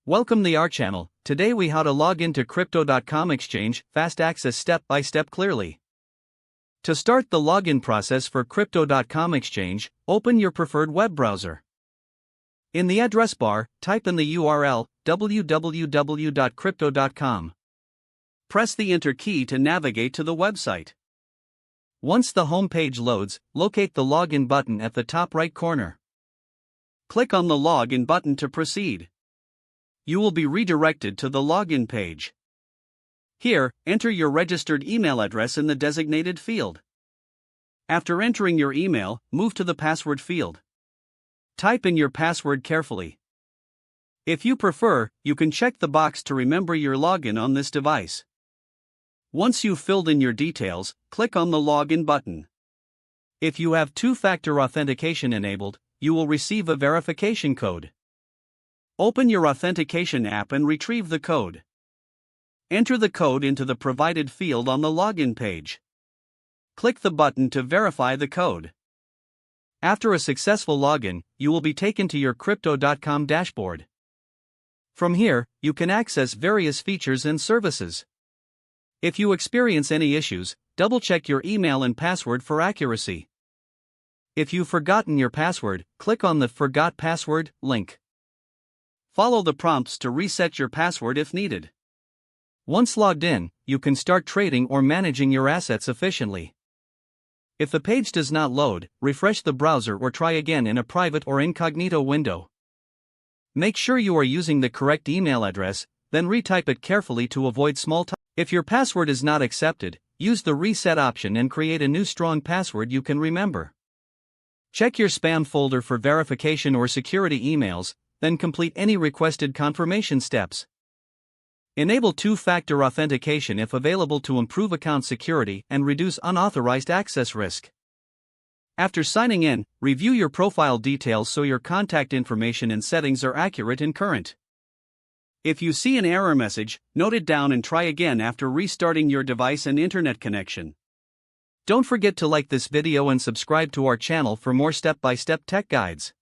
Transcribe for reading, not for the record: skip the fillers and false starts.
Welcome to our channel. Today we how to log into crypto.com exchange, fast access step by step clearly. To start the login process for crypto.com exchange, open your preferred web browser. In the address bar, type in the URL www.crypto.com. Press the enter key to navigate to the website. Once the home page loads, locate the login button at the top right corner. Click on the login button to proceed. You will be redirected to the login page. Here, enter your registered email address in the designated field. After entering your email, move to the password field. Type in your password carefully. If you prefer, you can check the box to remember your login on this device. Once you've filled in your details, click on the login button. If you have two-factor authentication enabled, you will receive a verification code. Open your authentication app and retrieve the code. Enter the code into the provided field on the login page. Click the button to verify the code. After a successful login, you will be taken to your crypto.com dashboard. From here, you can access various features and services. If you experience any issues, double-check your email and password for accuracy. If you've forgotten your password, click on the Forgot Password link. Follow the prompts to reset your password if needed. Once logged in, you can start trading or managing your assets efficiently. If the page does not load, refresh the browser or try again in a private or incognito window. Make sure you are using the correct email address, then retype it carefully to avoid small typos. If your password is not accepted, use the reset option and create a new strong password you can remember. Check your spam folder for verification or security emails, then complete any requested confirmation steps. Enable two-factor authentication if available to improve account security and reduce unauthorized access risk. After signing in, review your profile details so your contact information and settings are accurate and current. If you see an error message, note it down and try again after restarting your device and internet connection. Don't forget to like this video and subscribe to our channel for more step-by-step tech guides.